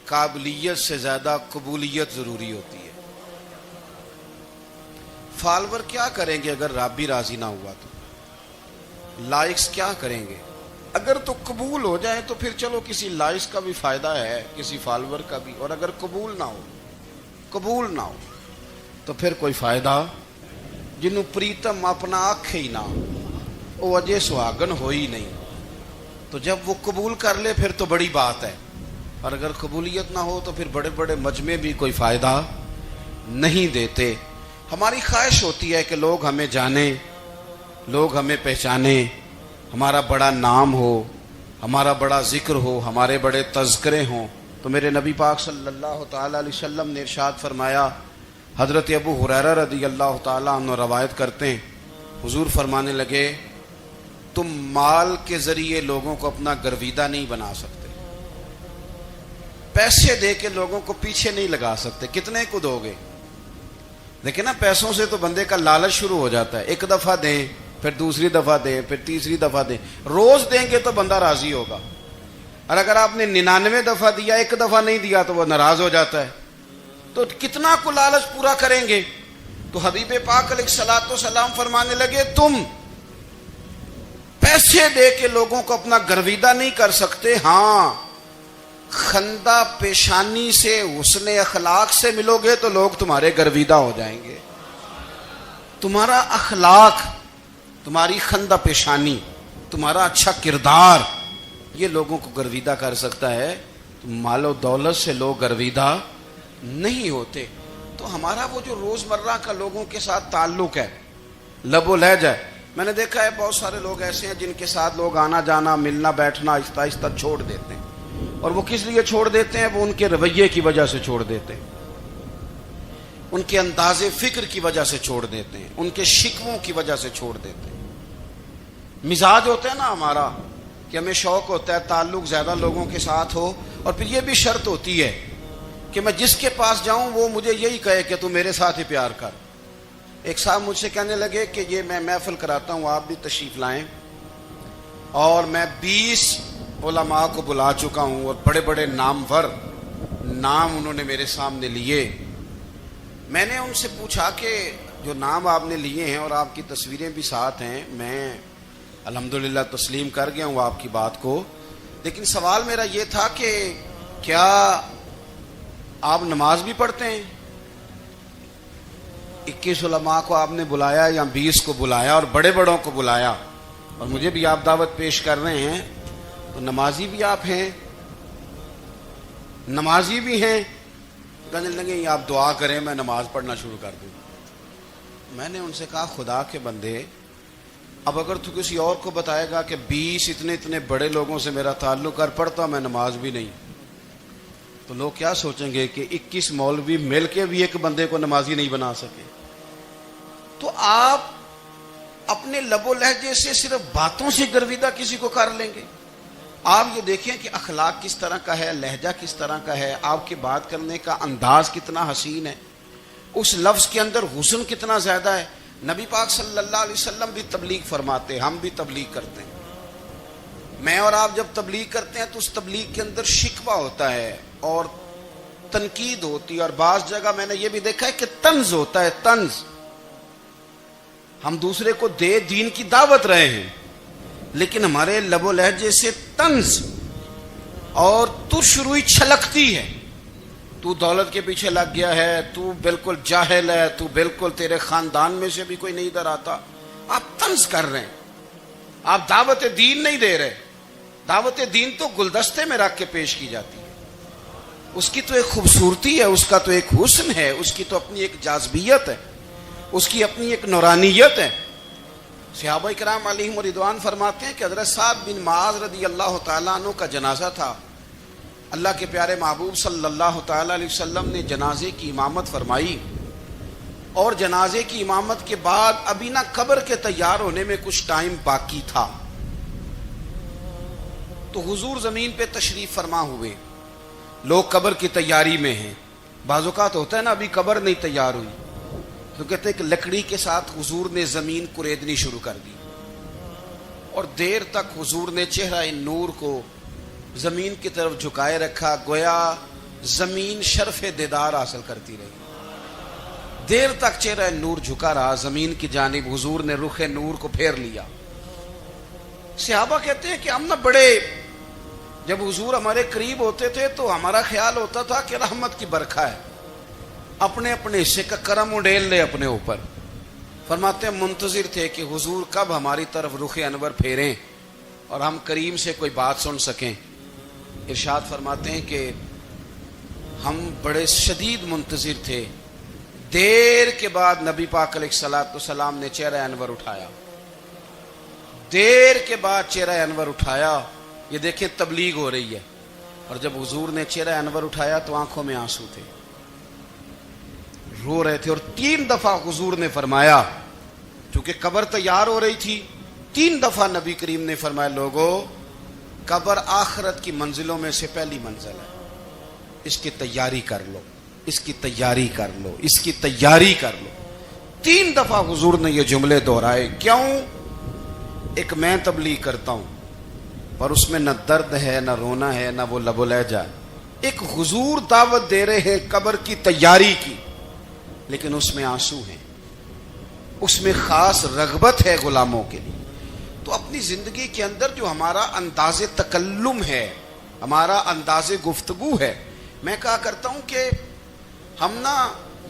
قابلیت سے زیادہ قبولیت ضروری ہوتی ہے. فالور کیا کریں گے اگر رب بھی راضی نہ ہوا تو؟ لائکس کیا کریں گے؟ اگر تو قبول ہو جائے تو پھر چلو کسی لائکس کا بھی فائدہ ہے, کسی فالور کا بھی. اور اگر قبول نہ ہو تو پھر کوئی فائدہ. جنوں پریتم اپنا آنکھ ہی نہ وہ اجے سہاگن ہو ہی نہیں. تو جب وہ قبول کر لے پھر تو بڑی بات ہے, اور اگر قبولیت نہ ہو تو پھر بڑے بڑے مجمع بھی کوئی فائدہ نہیں دیتے. ہماری خواہش ہوتی ہے کہ لوگ ہمیں جانیں, لوگ ہمیں پہچانیں, ہمارا بڑا نام ہو, ہمارا بڑا ذکر ہو, ہمارے بڑے تذکرے ہوں. تو میرے نبی پاک صلی اللہ تعالی علیہ وسلم نے ارشاد فرمایا, حضرت ابو ہریرہ رضی اللہ تعالی عنہ روایت کرتے ہیں, حضور فرمانے لگے تم مال کے ذریعے لوگوں کو اپنا گرویدہ نہیں بنا سکتے, پیسے دے کے لوگوں کو پیچھے نہیں لگا سکتے. کتنے کو دو گے؟ لیکن نا پیسوں سے تو بندے کا لالچ شروع ہو جاتا ہے. ایک دفعہ دیں, پھر دوسری دفعہ دیں, پھر تیسری دفعہ دیں. روز دیں گے تو بندہ راضی ہوگا, اور اگر آپ نے 99 دفعہ دیا, ایک دفعہ نہیں دیا تو وہ ناراض ہو جاتا ہے. تو کتنا کو لالچ پورا کریں گے؟ تو حبیب پاک علیہ الصلوۃ والسلام فرمانے لگے تم پیسے پیسے دے کے لوگوں کو اپنا گرویدہ نہیں کر سکتے. ہاں خندہ پیشانی سے حسن اخلاق سے ملو گے تو لوگ تمہارے گرویدہ ہو جائیں گے. تمہارا اخلاق، تمہاری خندہ پیشانی، تمہارا اچھا کردار یہ لوگوں کو گرویدہ کر سکتا ہے. مال و دولت سے لوگ گرویدہ نہیں ہوتے. تو ہمارا وہ جو روزمرہ کا لوگوں کے ساتھ تعلق ہے، لب و لہجہ ہے. میں نے دیکھا ہے بہت سارے لوگ ایسے ہیں جن کے ساتھ لوگ آنا جانا ملنا بیٹھنا آہستہ آہستہ چھوڑ دیتے ہیں. اور وہ کس لیے چھوڑ دیتے ہیں؟ وہ ان کے رویے کی وجہ سے چھوڑ دیتے ہیں، ان کے انداز فکر کی وجہ سے چھوڑ دیتے ہیں، ان کے شکووں کی وجہ سے چھوڑ دیتے ہیں. مزاج ہوتا ہے نا ہمارا کہ ہمیں شوق ہوتا ہے تعلق زیادہ لوگوں کے ساتھ ہو، اور پھر یہ بھی شرط ہوتی ہے کہ میں جس کے پاس جاؤں وہ مجھے یہی کہے کہ تو میرے ساتھ ہی پیار کر. ایک صاحب مجھ سے کہنے لگے کہ یہ میں محفل کراتا ہوں، آپ بھی تشریف لائیں، اور میں 20 علماء کو بلا چکا ہوں اور بڑے بڑے نامور نام انہوں نے میرے سامنے لیے. میں نے ان سے پوچھا کہ جو نام آپ نے لیے ہیں اور آپ کی تصویریں بھی ساتھ ہیں، میں الحمدللہ تسلیم کر گیا ہوں آپ کی بات کو، لیکن سوال میرا یہ تھا کہ کیا آپ نماز بھی پڑھتے ہیں؟ 21 علماء کو آپ نے بلایا یا 20 کو بلایا اور بڑے بڑوں کو بلایا، اور مجھے بھی آپ دعوت پیش کر رہے ہیں، تو نمازی بھی آپ ہیں، نمازی بھی ہیں. کہنے لگے آپ دعا کریں میں نماز پڑھنا شروع کر دوں. میں نے ان سے کہا خدا کے بندے، اب اگر تو کسی اور کو بتائے گا کہ 20 اتنے بڑے لوگوں سے میرا تعلق کر پڑتا میں نماز بھی نہیں، تو لوگ کیا سوچیں گے کہ 21 مولوی مل کے بھی ایک بندے کو نمازی نہیں بنا سکے. تو آپ اپنے لب و لہجے سے صرف باتوں سے گرویدہ کسی کو کر لیں گے. آپ یہ دیکھیں کہ اخلاق کس طرح کا ہے، لہجہ کس طرح کا ہے، آپ کے بات کرنے کا انداز کتنا حسین ہے، اس لفظ کے اندر حسن کتنا زیادہ ہے. نبی پاک صلی اللہ علیہ وسلم بھی تبلیغ فرماتے، ہم بھی تبلیغ کرتے ہیں. میں اور آپ جب تبلیغ کرتے ہیں تو اس تبلیغ کے اندر شکوہ ہوتا ہے اور تنقید ہوتی ہے، اور بعض جگہ میں نے یہ بھی دیکھا ہے کہ طنز ہوتا ہے. طنز، ہم دوسرے کو دین کی دعوت رہے ہیں، لیکن ہمارے لب و لہجے سے طنز اور ترش روئی چھلکتی ہے. تو دولت کے پیچھے لگ گیا ہے، تو بالکل جاہل ہے، تو بالکل تیرے خاندان میں سے بھی کوئی نہیں ادھر آتا. آپ طنز کر رہے ہیں، آپ دعوت دین نہیں دے رہے. دعوت دین تو گلدستے میں رکھ کے پیش کی جاتی ہے، اس کی تو ایک خوبصورتی ہے، اس کا تو ایک حسن ہے، اس کی تو اپنی ایک جاذبیت ہے، اس کی اپنی ایک نورانیت ہے. صحابہ کرام علیہم رضوان فرماتے ہیں کہ حضرت سعد بن معاذ رضی اللہ تعالیٰ عنہ کا جنازہ تھا. اللہ کے پیارے محبوب صلی اللہ تعالیٰ علیہ وسلم نے جنازے کی امامت فرمائی، اور جنازے کی امامت کے بعد ابھی نہ قبر کے تیار ہونے میں کچھ ٹائم باقی تھا، تو حضور زمین پہ تشریف فرما ہوئے. لوگ قبر کی تیاری میں ہیں. بعض اوقات ہوتا ہے نا ابھی قبر نہیں تیار ہوئی، تو کہتے ہیں کہ لکڑی کے ساتھ حضور نے زمین کریدنی شروع کر دی، اور دیر تک حضور نے چہرہ نور کو زمین کی طرف جھکائے رکھا، گویا زمین شرف دیدار حاصل کرتی رہی. دیر تک چہرہ نور جھکا رہا زمین کی جانب، حضور نے رخ نور کو پھیر لیا. صحابہ کہتے ہیں کہ ہم نہ بڑے، جب حضور ہمارے قریب ہوتے تھے تو ہمارا خیال ہوتا تھا کہ رحمت کی برکھا ہے، اپنے اپنے حصے کا کرم اڈیل لے اپنے اوپر. فرماتے ہیں منتظر تھے کہ حضور کب ہماری طرف رخ انور پھیریں اور ہم کریم سے کوئی بات سن سکیں. ارشاد فرماتے ہیں کہ ہم بڑے شدید منتظر تھے. دیر کے بعد نبی پاک علیہ الصلوۃ والسلام نے چہرہ انور اٹھایا، دیر کے بعد چہرہ انور اٹھایا. یہ دیکھیں تبلیغ ہو رہی ہے، اور جب حضور نے چہرہ انور اٹھایا تو آنکھوں میں آنسو تھے، رو رہے تھے. اور 3 دفعہ حضور نے فرمایا، چونکہ قبر تیار ہو رہی تھی، 3 دفعہ نبی کریم نے فرمایا لوگو قبر آخرت کی منزلوں میں سے پہلی منزل ہے، اس کی تیاری کر لو، اس کی تیاری کر لو، اس کی تیاری کر لو. 3 دفعہ حضور نے یہ جملے دہرائے. کیوں؟ ایک میں تبلیغ کرتا ہوں اور اس میں نہ درد ہے، نہ رونا ہے، نہ وہ لب و لہجہ. ایک حضور دعوت دے رہے ہیں قبر کی تیاری کی، لیکن اس میں آنسو ہیں، اس میں خاص رغبت ہے غلاموں کے لیے. تو اپنی زندگی کے اندر جو ہمارا انداز تکلم ہے، ہمارا انداز گفتگو ہے، میں کہا کرتا ہوں کہ ہم نا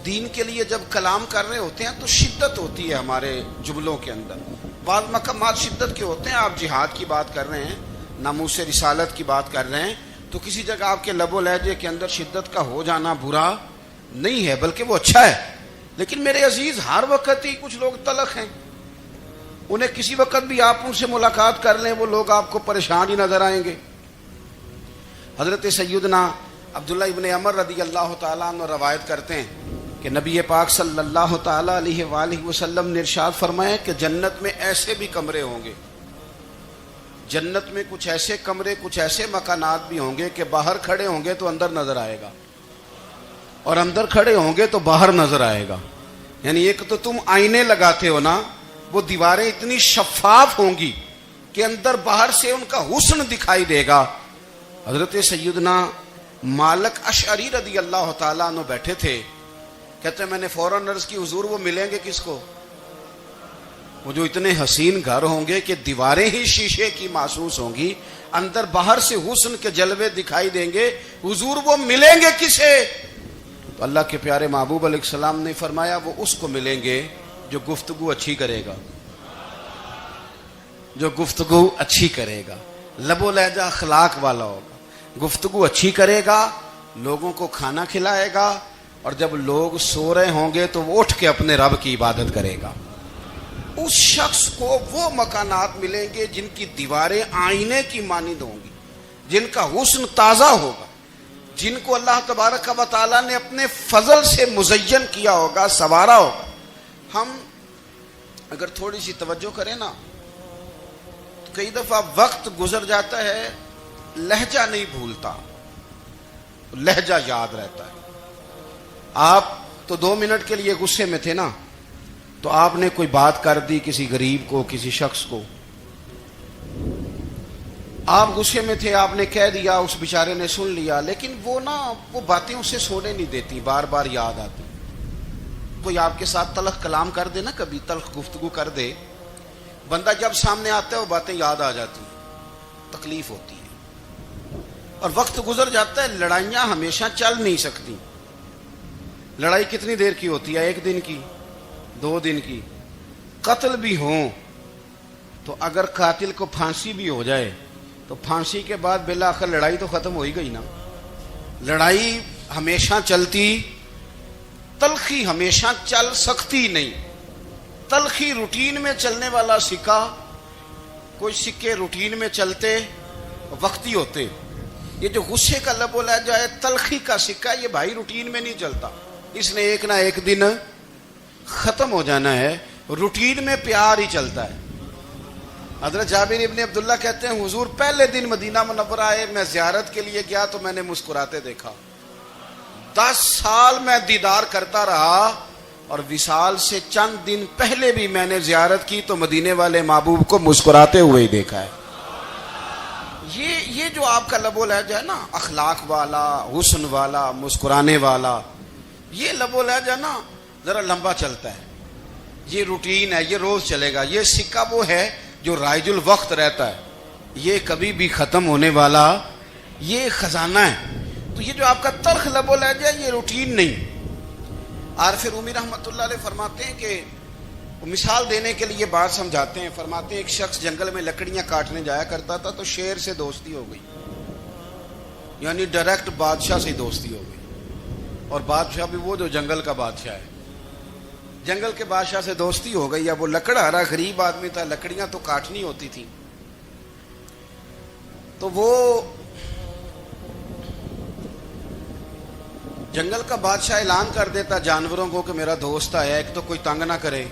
دین کے لیے جب کلام کر رہے ہوتے ہیں تو شدت ہوتی ہے ہمارے جملوں کے اندر. بعض مقامات شدت کے ہوتے ہیں. آپ جہاد کی بات کر رہے ہیں، ناموس رسالت کی بات کر رہے ہیں، تو کسی جگہ آپ کے لب و لہجے کے اندر شدت کا ہو جانا برا نہیں ہے، بلکہ وہ اچھا ہے. لیکن میرے عزیز، ہر وقت ہی کچھ لوگ تلخ ہیں. انہیں کسی وقت بھی آپ ان سے ملاقات کر لیں، وہ لوگ آپ کو پریشان ہی نظر آئیں گے. حضرت سیدنا عبداللہ ابن عمر رضی اللہ تعالیٰ عنہ روایت کرتے ہیں کہ نبی پاک صلی اللہ تعالیٰ علیہ وآلہ وسلم نے ارشاد فرمایا کہ جنت میں ایسے بھی کمرے ہوں گے، جنت میں کچھ ایسے کمرے، کچھ ایسے مکانات بھی ہوں گے کہ باہر کھڑے ہوں گے تو اندر نظر آئے گا، اور اندر کھڑے ہوں گے تو باہر نظر آئے گا. یعنی ایک تو تم آئینے لگاتے ہو نا، وہ دیواریں اتنی شفاف ہوں گی کہ اندر باہر سے ان کا حسن دکھائی دے گا. حضرت سیدنا مالک اشعری رضی اللہ تعالیٰ عنہ بیٹھے تھے، کہتے ہیں میں نے فوراً عرض کی حضور وہ ملیں گے کس کو؟ وہ جو اتنے حسین گھر ہوں گے کہ دیواریں ہی شیشے کی محسوس ہوں گی، اندر باہر سے حسن کے جلوے دکھائی دیں گے، حضور وہ ملیں گے کسے؟ تو اللہ کے پیارے محبوب علیہ السلام نے فرمایا وہ اس کو ملیں گے جو گفتگو اچھی کرے گا، جو گفتگو اچھی کرے گا، لب و لہجہ اخلاق والا ہوگا، گفتگو اچھی کرے گا، لوگوں کو کھانا کھلائے گا، اور جب لوگ سو رہے ہوں گے تو وہ اٹھ کے اپنے رب کی عبادت کرے گا. اس شخص کو وہ مکانات ملیں گے جن کی دیواریں آئینے کی مانند ہوں گی، جن کا حسن تازہ ہوگا، جن کو اللہ تبارک و تعالیٰ نے اپنے فضل سے مزین کیا ہوگا، سنوارا ہوگا. ہم اگر تھوڑی سی توجہ کریں نا، تو کئی دفعہ وقت گزر جاتا ہے، لہجہ نہیں بھولتا، لہجہ یاد رہتا ہے. آپ تو 2 منٹ کے لیے غصے میں تھے نا، تو آپ نے کوئی بات کر دی کسی غریب کو، کسی شخص کو، آپ غصے میں تھے، آپ نے کہہ دیا، اس بیچارے نے سن لیا، لیکن وہ باتیں اسے سونے نہیں دیتی، بار بار یاد آتی. کوئی آپ کے ساتھ تلخ کلام کر دے نا، کبھی تلخ گفتگو کر دے، بندہ جب سامنے آتا ہے وہ باتیں یاد آ جاتی ہیں، تکلیف ہوتی ہے. اور وقت گزر جاتا ہے، لڑائیاں ہمیشہ چل نہیں سکتی. لڑائی کتنی دیر کی ہوتی ہے؟ 1 دن کی، 2 دن کی. قتل بھی ہوں تو اگر قاتل کو پھانسی بھی ہو جائے تو پھانسی کے بعد بالآخر لڑائی تو ختم ہو ہی گئی نا. لڑائی ہمیشہ چلتی، تلخی ہمیشہ چل سکتی نہیں. تلخی روٹین میں چلنے والا سکہ، کوئی سکے روٹین میں چلتے وقتی ہوتے. یہ جو غصے کا لب و لہجہ ہے، تلخی کا سکہ، یہ بھائی روٹین میں نہیں چلتا، اس نے ایک نہ ایک دن ختم ہو جانا ہے. روٹین میں پیار ہی چلتا ہے. حضرت جابر ابن عبداللہ کہتے ہیں حضور پہلے دن مدینہ منورہ آئے، میں زیارت کے لیے گیا تو میں نے مسکراتے دیکھا. 10 سال میں دیدار کرتا رہا، اور وصال سے چند دن پہلے بھی میں نے زیارت کی تو مدینے والے محبوب کو مسکراتے ہوئے ہی دیکھا ہے. یہ جو آپ کا لب و لہجہ ہے نا، اخلاق والا، حسن والا، مسکرانے والا، یہ لب و لہجہ نا ذرا لمبا چلتا ہے. یہ روٹین ہے، یہ روز چلے گا. یہ سکہ وہ ہے جو رائج الوقت رہتا ہے، یہ کبھی بھی ختم ہونے والا یہ خزانہ ہے. تو یہ جو آپ کا تلخ لب و لہجہ ہے، یہ روٹین نہیں. عارف رومی رحمۃ اللہ علیہ فرماتے ہیں کہ مثال دینے کے لیے بات سمجھاتے ہیں. فرماتے ہیں ایک شخص جنگل میں لکڑیاں کاٹنے جایا کرتا تھا تو شیر سے دوستی ہو گئی، یعنی ڈائریکٹ بادشاہ سے دوستی ہو گئی. اور بادشاہ بھی وہ جو جنگل کا بادشاہ ہے، جنگل کے بادشاہ سے دوستی ہو گئی. اب وہ لکڑہارا غریب آدمی تھا، لکڑیاں تو کاٹنی ہوتی تھی. تو وہ جنگل کا بادشاہ اعلان کر دیتا جانوروں کو کہ میرا دوست آیا، ایک تو کوئی تنگ نہ کرے،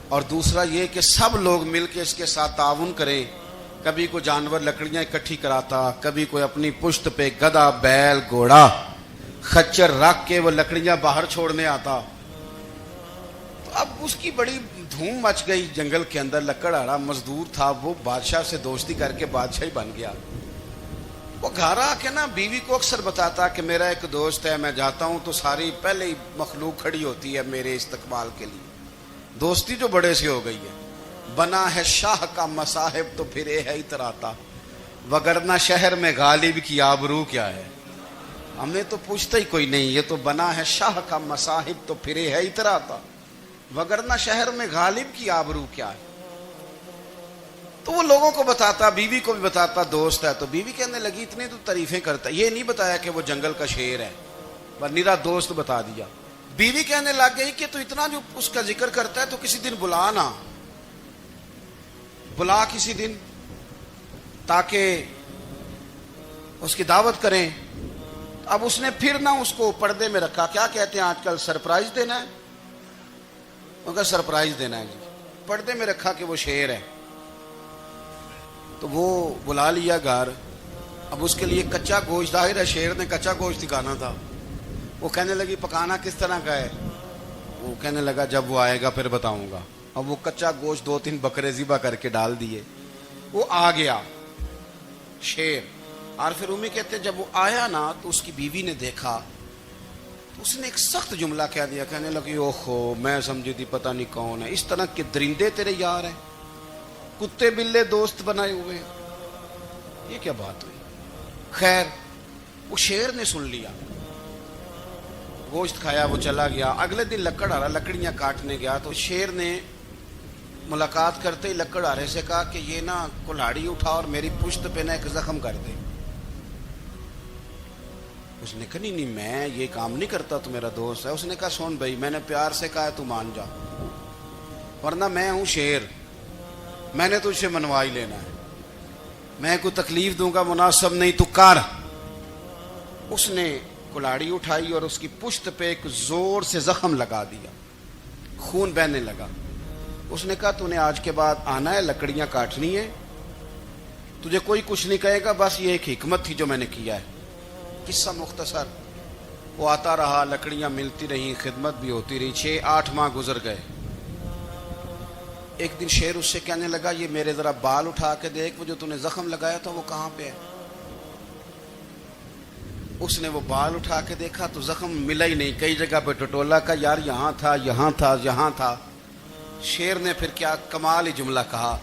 اور دوسرا یہ کہ سب لوگ مل کے اس کے ساتھ تعاون کریں. کبھی کوئی جانور لکڑیاں اکٹھی کراتا، کبھی کوئی اپنی پشت پہ گدھا، بیل، گھوڑا، خچر رکھ کے وہ لکڑیاں باہر چھوڑنے آتا. تو اب اس کی بڑی دھوم مچ گئی جنگل کے اندر. لکڑہارا مزدور تھا، وہ بادشاہ سے دوستی کر کے بادشاہ ہی بن گیا. وہ گھر آ کے نا بیوی کو اکثر بتاتا کہ میرا ایک دوست ہے، میں جاتا ہوں تو ساری پہلے ہی مخلوق کھڑی ہوتی ہے میرے استقبال کے لیے. دوستی جو بڑے سے ہو گئی ہے. بنا ہے شاہ کا مصاحب تو پھرے ہے اتراتا، وگرنہ شہر میں غالب کی آبرو کیا ہے؟ ہمیں تو پوچھتا ہی کوئی نہیں، یہ تو بنا ہے شاہ کا مصاحب تو پھرے ہے اتراتا، وگرنہ شہر میں غالب کی آبرو کیا ہے؟ تو وہ لوگوں کو بتاتا، بیوی کو بھی بتاتا، دوست ہے تو بیوی کہنے لگی اتنے تو تعریفیں کرتا، یہ نہیں بتایا کہ وہ جنگل کا شیر ہے، بس نیرا دوست بتا دیا۔ بیوی کہنے لگ گئی کہ تو اتنا جو اس کا ذکر کرتا ہے تو کسی دن بلا نا، بلا کسی دن تاکہ اس کی دعوت کریں۔ اب اس نے پھر نہ اس کو پردے میں رکھا، کیا کہتے ہیں آج کل، سرپرائز دینا ہے، مگر سرپرائز دینا ہے جی، پردے میں رکھا کہ وہ شیر ہے۔ تو وہ بلا لیا گھر، اب اس کے لیے کچا گوشت، ظاہر ہے شیر نے کچا گوشت دکھانا تھا۔ وہ کہنے لگی پکانا کس طرح کا ہے؟ وہ کہنے لگا جب وہ آئے گا پھر بتاؤں گا۔ اب وہ کچا گوشت 2-3 بکرے ذبح کر کے ڈال دیے، وہ آ گیا شیر۔ اور پھر امی کہتے جب وہ آیا نا تو اس کی بیوی نے دیکھا تو اس نے ایک سخت جملہ کہہ دیا، کہنے لگی اوہو میں سمجھی تھی پتہ نہیں کون ہے، اس طرح کے درندے تیرے یار ہیں، کتے بلے دوست بنائے ہوئے ہیں، یہ کیا بات ہوئی؟ خیر وہ شیر نے سن لیا، گوشت کھایا، وہ چلا گیا۔ اگلے دن لکڑ آ رہا، لکڑیاں کاٹنے گیا تو شیر نے ملاقات کرتے ہی لکڑ آرے سے کہا کہ یہ نا کلاڑی اٹھا اور میری پشت پہ نا ایک زخم کر دے۔ اس نے کہا نہیں میں یہ کام نہیں کرتا، تو میرا دوست ہے۔ اس نے کہا سن بھائی میں نے پیار سے کہا ہے تو مان جا، ورنہ میں ہوں شیر، میں نے تجھ سے منوا ہی لینا ہے، میں کوئی تکلیف دوں گا مناسب نہیں، تو کر۔ اس نے کلاڑی اٹھائی اور اس کی پشت پہ ایک زور سے زخم لگا دیا، خون بہنے لگا۔ اس نے کہا تو نے آج کے بعد آنا ہے، لکڑیاں کاٹنی ہے، تجھے کوئی کچھ نہیں کہے گا، بس یہ ایک حکمت تھی جو میں نے کیا ہے۔ قصہ مختصر، وہ آتا رہا، لکڑیاں ملتی رہیں، خدمت بھی ہوتی رہی، 6-8 ماہ گزر گئے۔ ایک دن شیر اس سے کہنے لگا یہ میرے ذرا بال اٹھا کے دیکھ، وہ جو تو نے زخم لگایا تھا وہ کہاں پہ ہے؟ اس نے وہ بال اٹھا کے دیکھا تو زخم ملا ہی نہیں، کئی جگہ پہ ٹٹولا کا یار یہاں تھا یہاں تھا یہاں تھا۔ شیر نے پھر کیا کمال ہی جملہ کہا،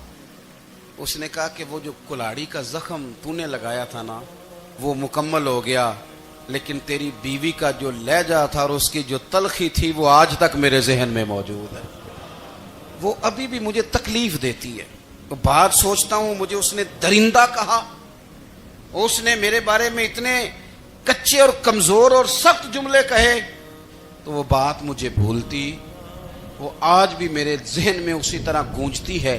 اس نے کہا کہ وہ جو کلاڑی کا زخم تو نے لگایا تھا نا وہ مکمل ہو گیا، لیکن تیری بیوی کا جو لہجہ تھا اور اس کی جو تلخی تھی وہ آج تک میرے ذہن میں موجود ہے، وہ ابھی بھی مجھے تکلیف دیتی ہے۔ تو بات سوچتا ہوں مجھے اس نے درندہ کہا، اس نے میرے بارے میں اتنے کچے اور کمزور اور سخت جملے کہے، تو وہ بات مجھے بھولتی، وہ آج بھی میرے ذہن میں اسی طرح گونجتی ہے۔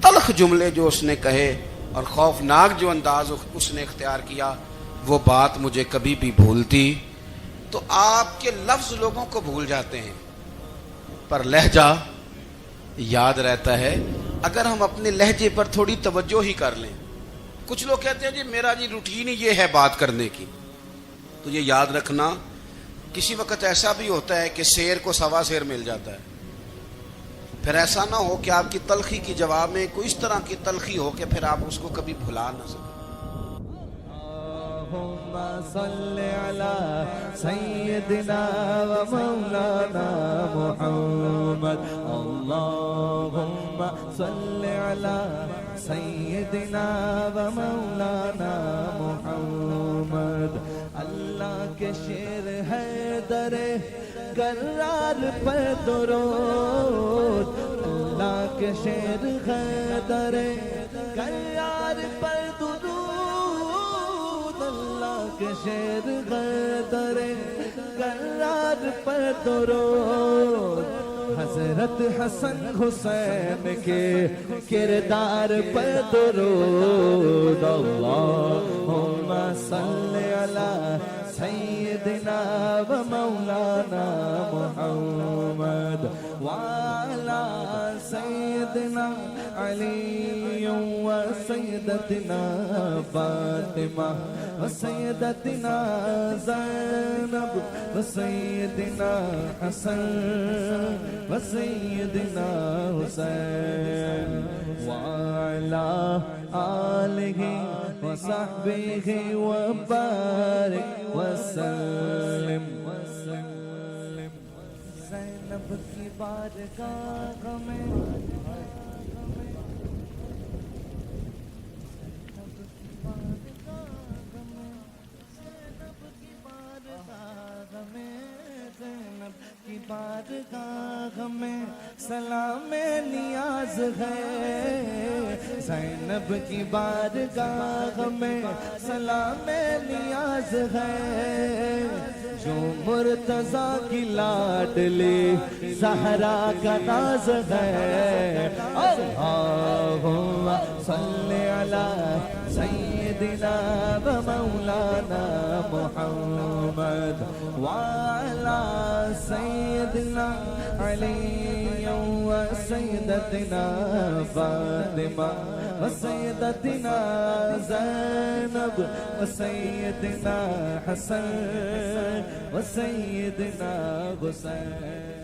تلخ جملے جو اس نے کہے اور خوفناک جو انداز اس نے اختیار کیا، وہ بات مجھے کبھی بھی بھولتی۔ تو آپ کے لفظ لوگوں کو بھول جاتے ہیں پر لہجہ یاد رہتا ہے، اگر ہم اپنے لہجے پر تھوڑی توجہ ہی کر لیں۔ کچھ لوگ کہتے ہیں جی میرا جی روٹین ہی یہ ہے بات کرنے کی، تو یہ یاد رکھنا کسی وقت ایسا بھی ہوتا ہے کہ شیر کو سوا شیر مل جاتا ہے، پھر ایسا نہ ہو کہ آپ کی تلخی کی جواب میں کوئی اس طرح کی تلخی ہو کہ پھر آپ اس کو کبھی بھلا نہ سکیں۔ اللہم صلی علی سیدنا و مولانا محمد، اللہم صلی علی سیدنا و مولانا محمد۔ اللہ کے شیر ہے در کرار پر درود، اللہ کے شیر ہے در کرار پر درود، اللہ کے شیر ہے در کرار پر درود۔ حضرت حسن حسین کے کردار پر درود، اللہم صلی علی سیدنا و مولانا محمد وعلی سیدنا علی و سیدتنا فاطمہ و سیدتنا زینب و سیدنا حسن و سیدنا حسین وعلی آلہ وصحبہ وبارک وسلم۔ زینب کی بارگاہ میں کی بارگاہ میں سلام نیاز ہے، زینب کی بارگاہ میں سلام نیاز ہے، جو مرتضیٰ کی لاڈلی زہرا کا ناز ہے۔ اللہم صلی علی سیدنا و مولانا محمد وعلی سیدنا علی و سیدتنا فاطمہ و سیدتنا زینب و سیدنا حسن و سیدنا حسین۔